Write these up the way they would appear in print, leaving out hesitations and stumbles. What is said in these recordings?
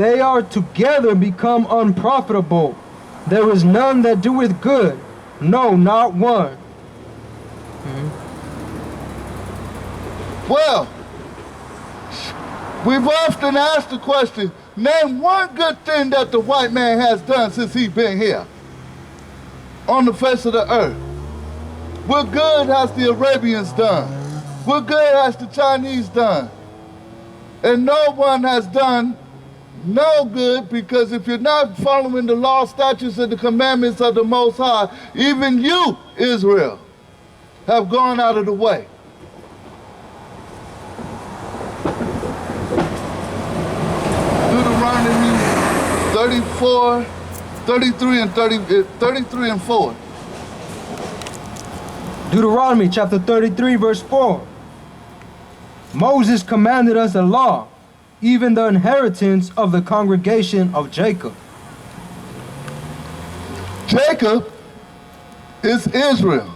they are together become unprofitable. There is none that doeth good, no, not one. Well, we've often asked the question, name one good thing that the white man has done since he's been here on the face of the earth. What good has the Arabians done? What good has the Chinese done? And no one has done no good, because if you're not following the law, statutes, and the commandments of the Most High, even you, Israel, have gone out of the way. Deuteronomy 34, 33 and 4. Deuteronomy chapter 33, verse 4. Moses commanded us a law, even the inheritance of the congregation of Jacob. Jacob is Israel.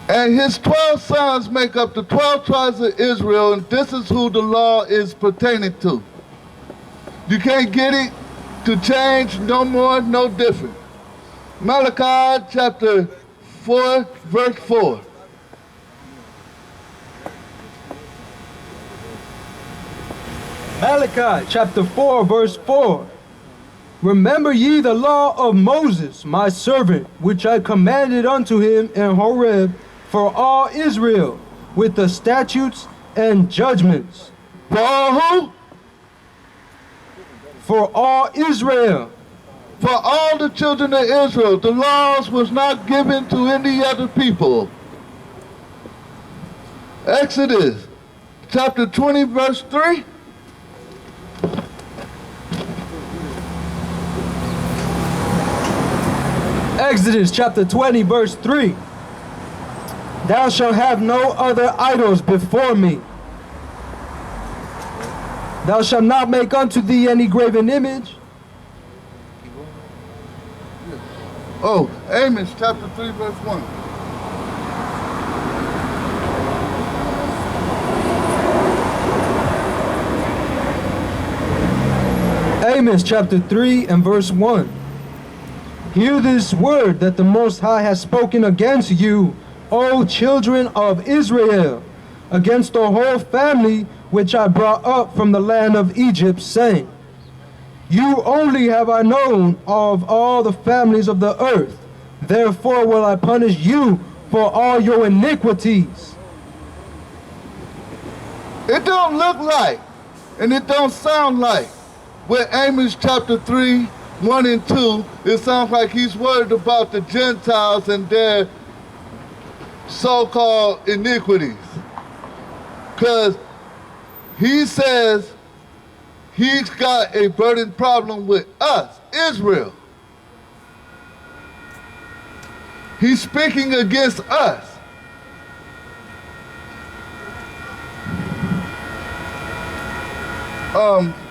And his 12 sons make up the 12 tribes of Israel, and this is who the law is pertaining to. You can't get it to change no more, no different. Malachi chapter 4, verse 4. Malachi chapter 4, verse 4. Remember ye the law of Moses, my servant, which I commanded unto him in Horeb for all Israel, with the statutes and judgments. For all who? For all Israel. For all the children of Israel. The laws was not given to any other people. Exodus chapter 20, verse 3. Exodus chapter 20, verse 3. Thou shalt have no other idols before me. Thou shalt not make unto thee any graven image. Oh, Amos chapter 3, verse 1. Amos chapter 3 and verse 1. Hear this word that the Most High has spoken against you, O children of Israel, against the whole family which I brought up from the land of Egypt, saying, You only have I known of all the families of the earth, therefore will I punish you for all your iniquities. It don't look like, and it don't sound like, with Amos chapter 3, 1 and 2, it sounds like he's worried about the Gentiles and their so-called iniquities. Because he says he's got a burden problem with us, Israel. He's speaking against us.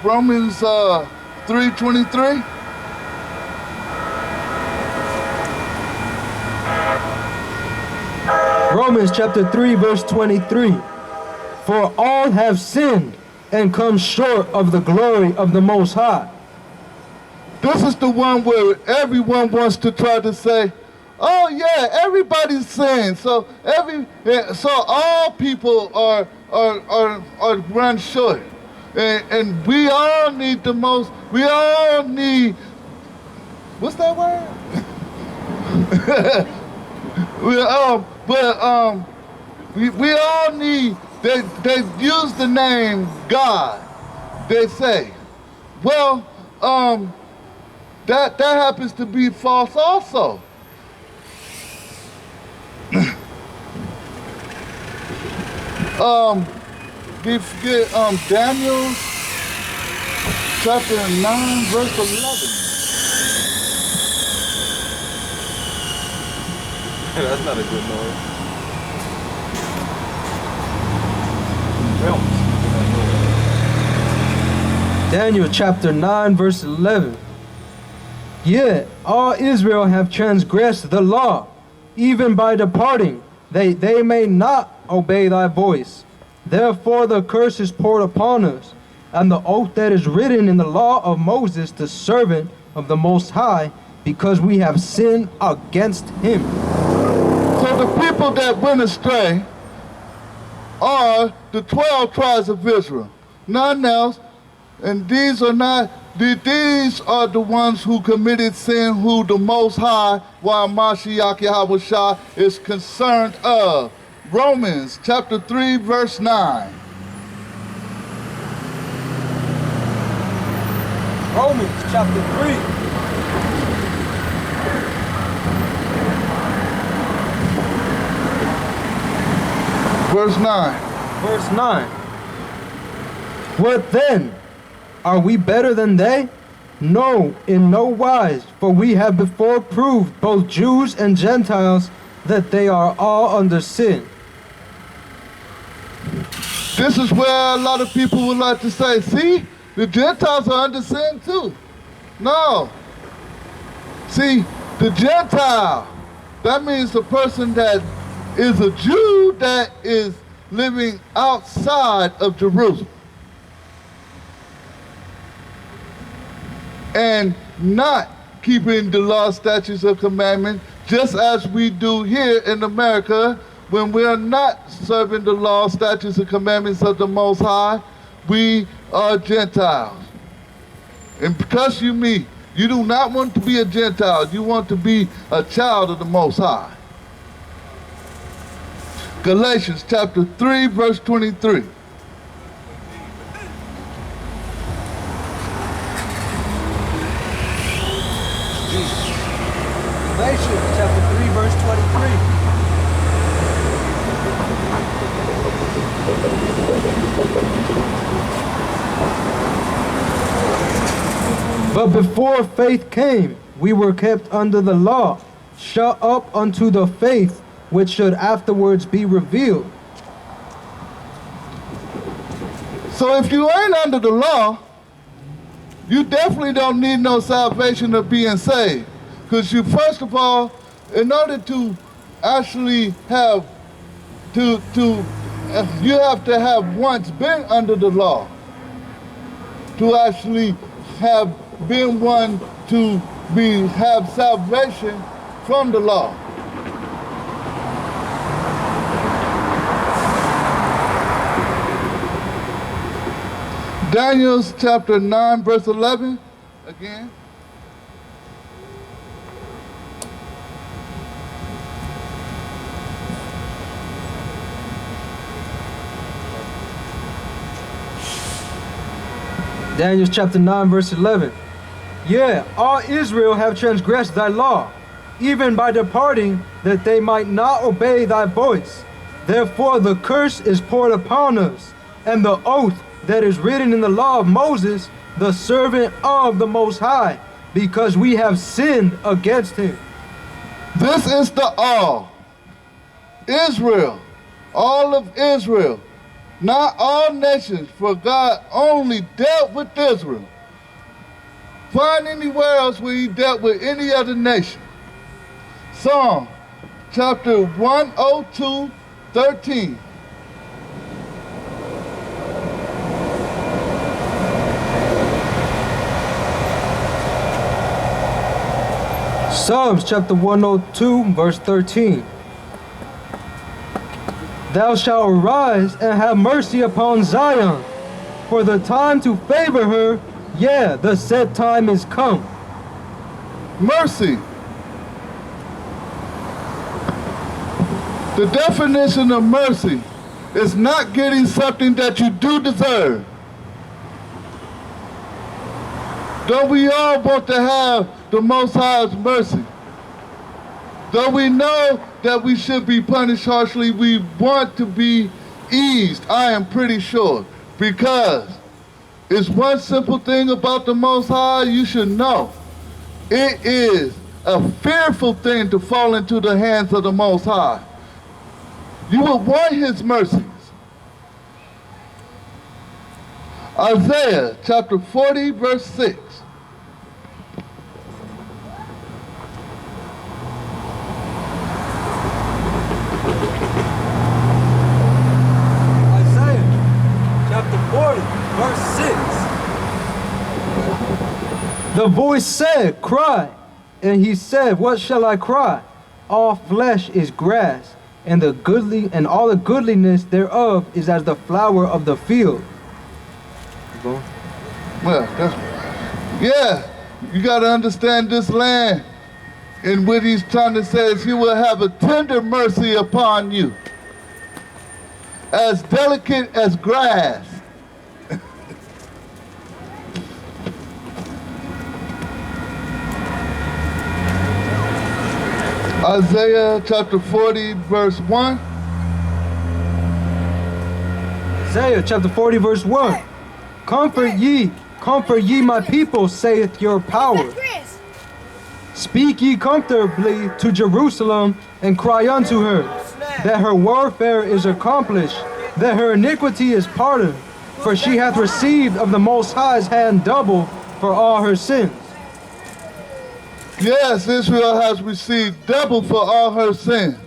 Romans 3:23. Romans chapter 3, verse 23. For all have sinned and come short of the glory of the Most High. This is the one where everyone wants to try to say, oh yeah, everybody's sinned, so all people are run short. And we all need the most, we all need, what's that word? we all need, they use the name God. They say, well, that happens to be false also. We forget Daniel chapter 9, verse 11. That's not a good noise. Daniel chapter 9, verse 11. Yet all Israel have transgressed the law, even by departing. They may not obey thy voice. Therefore the curse is poured upon us, and the oath that is written in the law of Moses, the servant of the Most High, because we have sinned against him. So the people that went astray are the 12 tribes of Israel, none else. And these are the ones who committed sin, who the Most High, while Mashiach Yahushua is concerned of. Romans chapter 3, verse 9. Romans chapter 3. Verse 9. Verse 9. What then? Are we better than they? No, in no wise, for we have before proved, both Jews and Gentiles, that they are all under sin. This is where a lot of people would like to say, see, the Gentiles are under sin too. No. See, the Gentile, that means the person that is a Jew that is living outside of Jerusalem and not keeping the law, statutes, or commandments, just as we do here in America when we are not serving the law, statutes, and commandments of the Most High. We are Gentiles. And because you do not want to be a Gentile, you want to be a child of the Most High. Galatians chapter 3, verse 23. Galatians chapter 3, verse 23. But before faith came, we were kept under the law, shut up unto the faith which should afterwards be revealed. So if you ain't under the law, you definitely don't need no salvation of being saved. Because you, first of all, in order to actually have you have to have once been under the law to actually have been one to have salvation from the law. Daniel chapter 9, verse 11, again. Daniel chapter 9, verse 11. Yeah, all Israel have transgressed thy law, even by departing, that they might not obey thy voice. Therefore the curse is poured upon us, and the oath that is written in the law of Moses, the servant of the Most High, because we have sinned against him. This is the all. Israel, all of Israel, not all nations, for God only dealt with Israel. Find anywhere else where he dealt with any other nation. Psalm chapter 102, 13. Psalms chapter 102, verse 13. Thou shalt arise and have mercy upon Zion, for the time to favor her, yeah, the set time is come. Mercy. The definition of mercy is not getting something that you do deserve. Though we all want to have the Most High's mercy, though we know that we should be punished harshly, we want to be eased, I am pretty sure, because it's one simple thing about the Most High you should know. It is a fearful thing to fall into the hands of the Most High. You will want his mercies. Isaiah chapter 40, verse 6. Isaiah chapter 40, verse verse 6. The voice said, cry. And he said, what shall I cry? All flesh is grass, and all the goodliness thereof is as the flower of the field. Go on. Well, yeah, you got to understand this land. And what he's trying to say is he will have a tender mercy upon you. As delicate as grass. Isaiah chapter 40, verse 1. Isaiah chapter 40, verse 1. Comfort ye my people, saith your power. Speak ye comfortably to Jerusalem, and cry unto her, that her warfare is accomplished, that her iniquity is pardoned, for she hath received of the Most High's hand double for all her sins. Yes, Israel has received double for all her sin.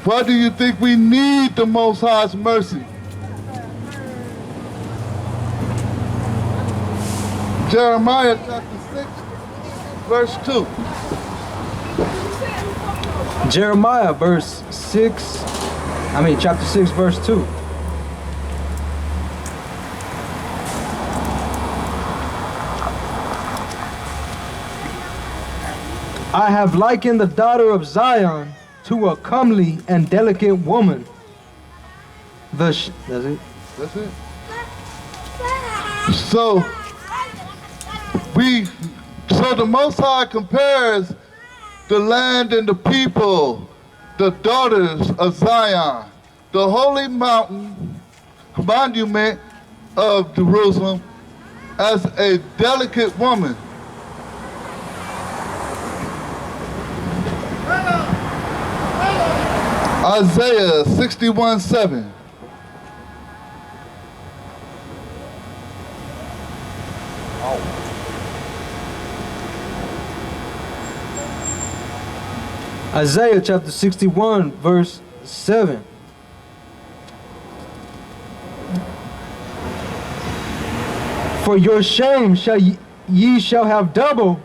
Why do you think we need the Most High's mercy? Jeremiah chapter 6, verse 2. Jeremiah chapter 6, verse 2. I have likened the daughter of Zion to a comely and delicate woman. That's it? That's it. So the Most High compares the land and the people, the daughters of Zion, the holy monument of Jerusalem, as a delicate woman. Isaiah 61:7. Isaiah chapter 61, verse 7. For your shame ye shall have double,